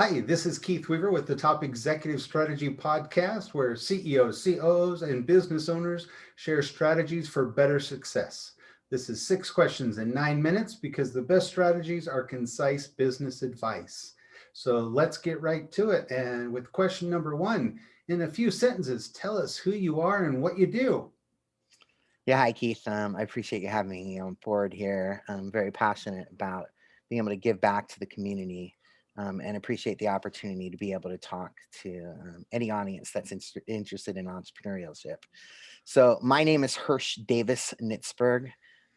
Hi, this is Keith Weaver with the Top Executive Strategy Podcast, where CEOs, COOs, and business owners share strategies for better success. This is 6 questions in 9 minutes because the best strategies are concise business advice. So let's get right to it. And with question number 1, in a few sentences, tell us who you are and what you do. Yeah, hi Keith. I appreciate you having me on board here. I'm very passionate about being able to give back to the community, and appreciate the opportunity to be able to talk to any audience that's interested in entrepreneurship. So my name is Hersh Davis-Nitzberg.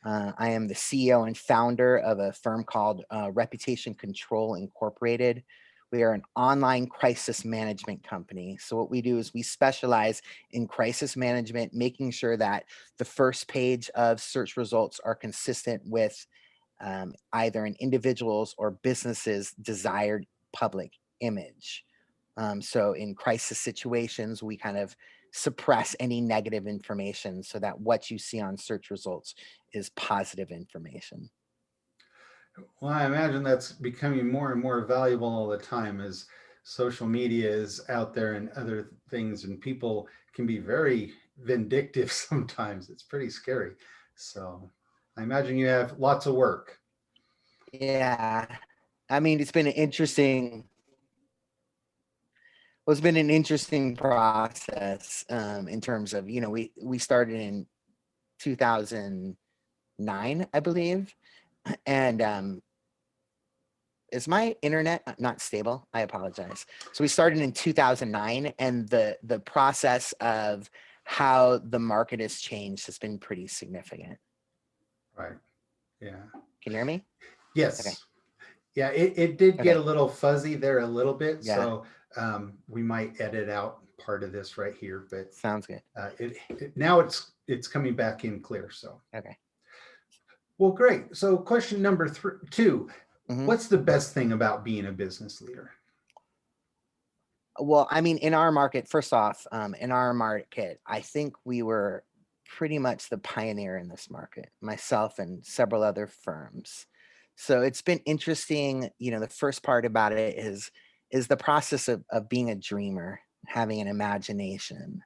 I am the CEO and founder of a firm called Reputation Control Incorporated. We are an online crisis management company. So what we do is we specialize in crisis management, making sure that the first page of search results are consistent with either an individual's or business's desired public image. So in crisis situations, we kind of suppress any negative information so that what you see on search results is positive information. Well, I imagine that's becoming more and more valuable all the time as social media is out there and other things, and people can be very vindictive sometimes. It's pretty scary. So I imagine you have lots of work. Yeah. I mean, it's been an interesting process in terms of, we started in 2009, I believe. And is my internet not stable? I apologize. So we started in 2009, and the process of how the market has changed has been pretty significant. Right. Yeah. Can you hear me? Okay. Yes. Yeah, it did get a Okay. little fuzzy there a little bit. Yeah. So we might edit out part of this right here, but Sounds good. now it's coming back in clear. So, Okay. well, great. So question number 2, hmm what's the best thing about being a business leader? Well, I mean, in our market, first off, in our market, I think we were pretty much the pioneer in this market, myself and several other firms. So it's been interesting. The first part about it is the process of being a dreamer, having an imagination,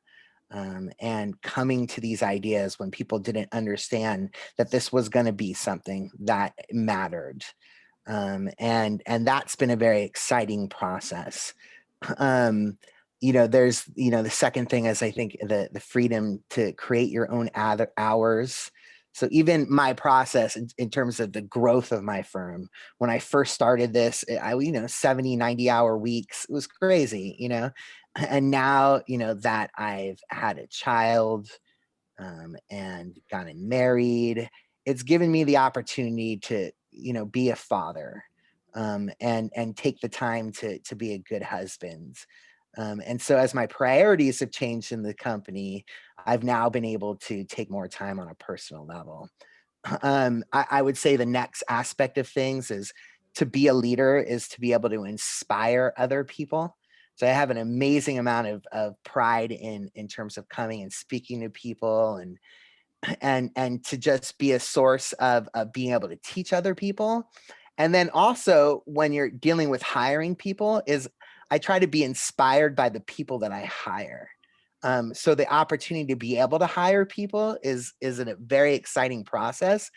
and coming to these ideas when people didn't understand that this was going to be something that mattered. And that's been a very exciting process. um there's the second thing is, I think, the freedom to create your own hours. So even my process in terms of the growth of my firm, when I first started this, I 70, 90 hour weeks, it was crazy. And now that I've had a child, and gotten married, it's given me the opportunity to be a father, and take the time to be a good husband. And so as my priorities have changed in the company, I've now been able to take more time on a personal level. I would say the next aspect of things is to be a leader is to be able to inspire other people. So I have an amazing amount of pride in terms of coming and speaking to people, and to just be a source of being able to teach other people. And then also when you're dealing with hiring people, is I try to be inspired by the people that I hire. So the opportunity to be able to hire people is a very exciting process,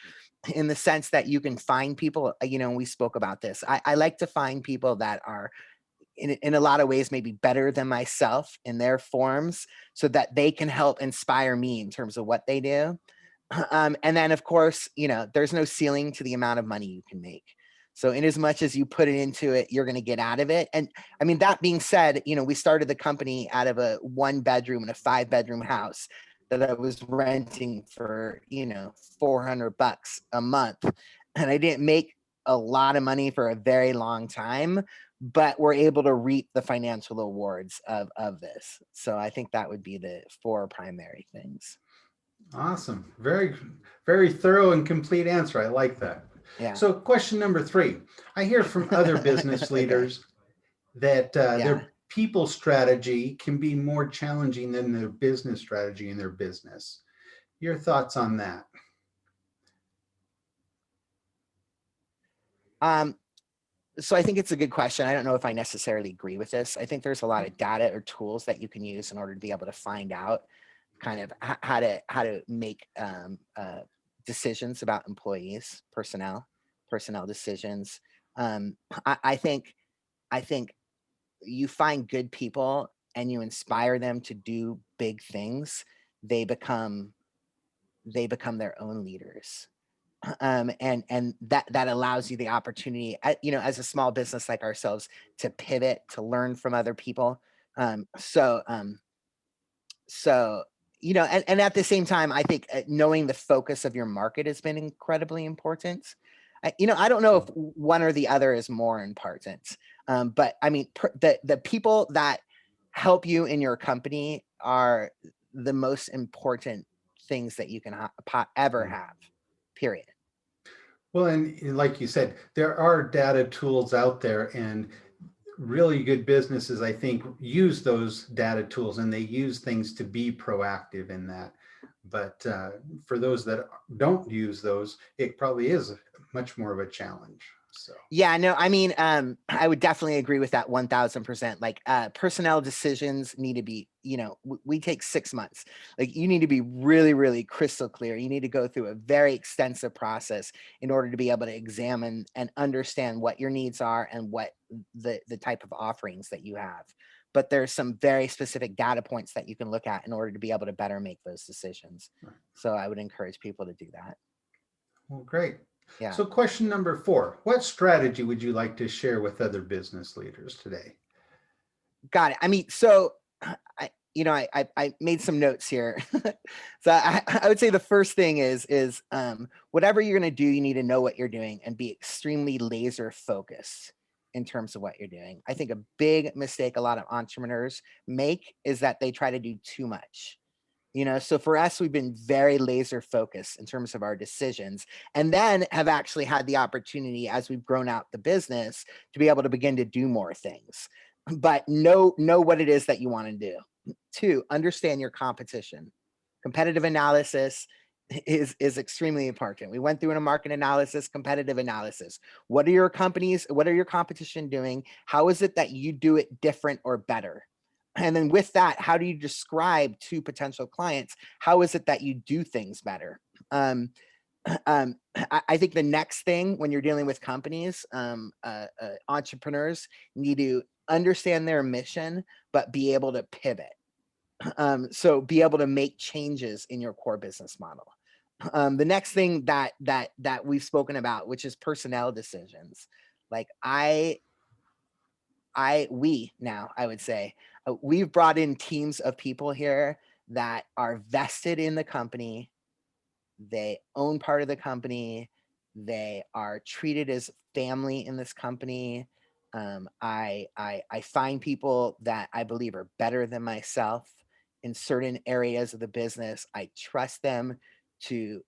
in the sense that you can find people. We spoke about this. I like to find people that are in a lot of ways maybe better than myself in their forms, so that they can help inspire me in terms of what they do. And then, of course, there's no ceiling to the amount of money you can make. So in as much as you put it into it, you're going to get out of it. And I mean, that being said, we started the company out of a 1-bedroom and a 5-bedroom house that I was renting for, $400 a month. And I didn't make a lot of money for a very long time, but we're able to reap the financial awards of this. So I think that would be the 4 primary things. Awesome. Very, very thorough and complete answer. I like that. Yeah. So question number 3, I hear from other business Okay. leaders that Yeah. their people strategy can be more challenging than their business strategy in their business. Your thoughts on that? Um, So I think it's a good question. I don't know if I necessarily agree with this. I think there's a lot of data or tools that you can use in order to be able to find out kind of how to make decisions about employees, personnel decisions. Um, I think I think you find good people and you inspire them to do big things. They become their own leaders. And that allows you the opportunity, as a small business like ourselves, to pivot, to learn from other people. Um, so um, so and at the same time, I think knowing the focus of your market has been incredibly important. I don't know if one or the other is more important, but I mean, the people that help you in your company are the most important things that you can ever have, period. Well, and like you said, there are data tools out there, and really good businesses, I think, use those data tools and they use things to be proactive in that. But for those that don't use those, it probably is much more of a challenge. So, Yeah, no, I mean, I would definitely agree with that 1000%. Like, personnel decisions need to be, we take 6 months. Like, you need to be really, really crystal clear. You need to go through a very extensive process in order to be able to examine and understand what your needs are and what the type of offerings that you have. But there's some very specific data points that you can look at in order to be able to better make those decisions. right. So I would encourage people to do that. Well, great. Yeah. So, question number 4, what strategy would you like to share with other business leaders today? Got it. I mean, so I made some notes here. So I would say the first thing is whatever you're going to do, you need to know what you're doing and be extremely laser focused in terms of what you're doing. I think a big mistake a lot of entrepreneurs make is that they try to do too much. So for us, we've been very laser focused in terms of our decisions, and then have actually had the opportunity as we've grown out the business to be able to begin to do more things. But know what it is that you want to do. 2, understand your competition. Competitive analysis is extremely important. We went through a market analysis, competitive analysis. What are your competition doing? How is it that you do it different or better? And then with that, how do you describe to potential clients, how is it that you do things better? Um, I think the next thing when you're dealing with companies, entrepreneurs need to understand their mission, but be able to pivot. So be able to make changes in your core business model. The next thing that we've spoken about, which is personnel decisions. Like we now, I would say, we've brought in teams of people here that are vested in the company. They own part of the company. They are treated as family in this company. I find people that I believe are better than myself in certain areas of the business. I trust them to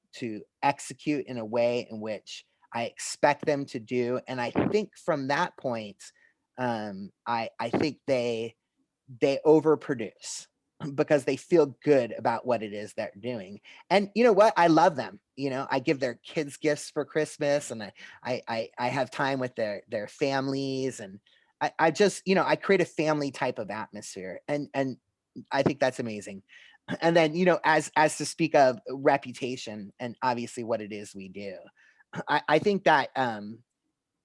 execute in a way in which I expect them to do, and I think from that point, I think they overproduce because they feel good about what it is they're doing. And you know what? I love them. I give their kids gifts for Christmas, and I have time with their families, and I just, I create a family type of atmosphere, and I think that's amazing. And then, as to speak of reputation and obviously what it is we do, I think that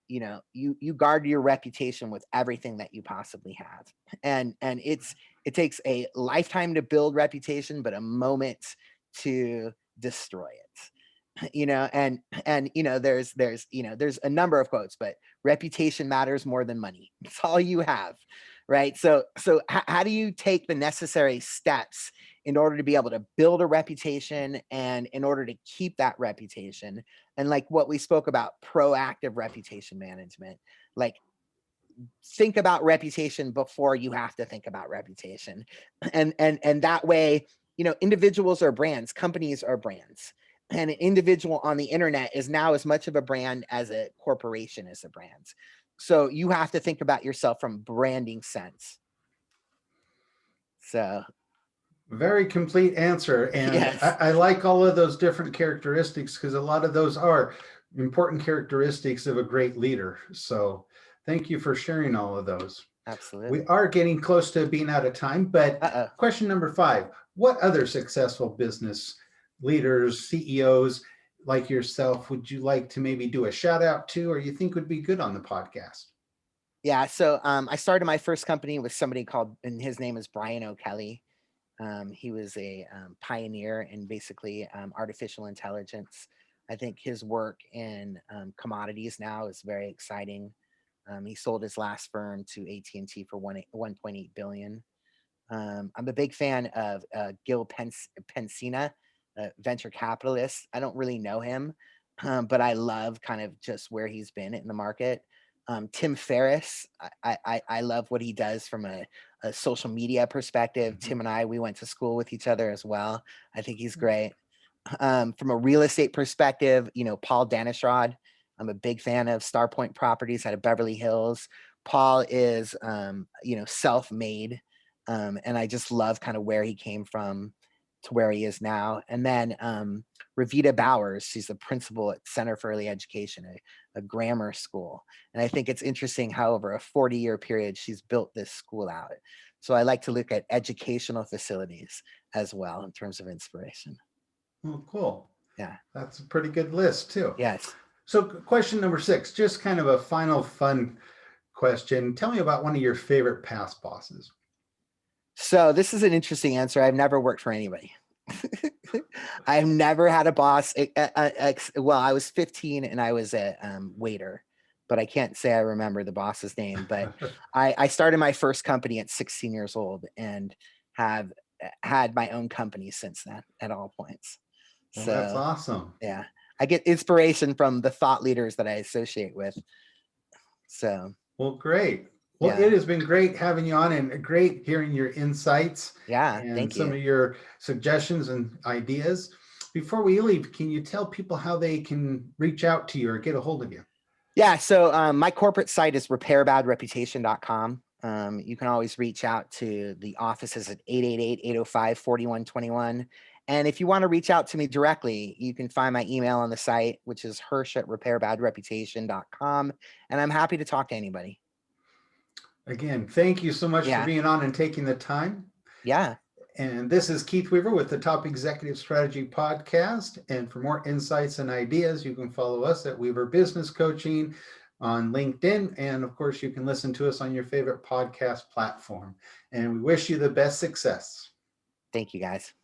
you guard your reputation with everything that you possibly have, and it takes a lifetime to build reputation but a moment to destroy it. There's a number of quotes, but reputation matters more than money. It's all you have, right? So how do you take the necessary steps in order to be able to build a reputation and in order to keep that reputation? And like what we spoke about, proactive reputation management, like think about reputation before you have to think about reputation. And that way, individuals are brands, companies are brands. And an individual on the internet is now as much of a brand as a corporation is a brand. So you have to think about yourself from branding sense. So Very complete answer. And yes. I like all of those different characteristics because a lot of those are important characteristics of a great leader. So Thank you for sharing all of those. Absolutely. We are getting close to being out of time, but Uh-oh. question number 5, what other successful business leaders, CEOs like yourself would you like to maybe do a shout out to, or you think would be good on the podcast? Yeah. So I started my first company with somebody called, and his name is Brian O'Kelly. He was a pioneer in basically artificial intelligence. I think his work in commodities now is very exciting. He sold his last firm to AT&T for 1.8 billion. I'm a big fan of Gil Pensina, venture capitalist. I don't really know him, but I love kind of just where he's been in the market. Tim Ferriss, I love what he does from a social media perspective. Mhm. Tim and I, we went to school with each other as well. I think he's great. From a real estate perspective, Paul Danishrod, I'm a big fan of Star Point Properties out of Beverly Hills. Paul is, self-made, and I just love kind of where he came from to where he is now. And then Ravita Bowers, she's the principal at Center for Early Education, a grammar school. And I think it's interesting how over a 40-year period, she's built this school out. So I like to look at educational facilities as well in terms of inspiration. Oh, cool. Yeah. That's a pretty good list too. Yes. So question number 6, just kind of a final fun question. Tell me about one of your favorite past bosses. So this is an interesting answer. I've never worked for anybody. I've never had a boss. Well, I was 15 and I was a waiter, but I can't say I remember the boss's name. But I started my first company at 16 years old and have had my own company since then at all points. Well, that's So awesome. yeah, I get inspiration from the thought leaders that I associate with. So Well, great. Well, yeah, it has been great having you on and great hearing your insights yeah. and Thank some you. of your suggestions and ideas. Before we leave, can you tell people how they can reach out to you or get a hold of you? Yeah, so my corporate site is repairbadreputation.com. You can always reach out to the offices at 888-805-4121. And if you want to reach out to me directly, you can find my email on the site, which is hersh@repairbadreputation.com. And I'm happy to talk to anybody. Again, thank you so much for Yeah, being on and taking the time. yeah. And this is Keith Weaver with the Top Executive Strategy Podcast. And for more insights and ideas, you can follow us at Weaver Business Coaching on LinkedIn. And of course, you can listen to us on your favorite podcast platform. And we wish you the best success. Thank you, guys.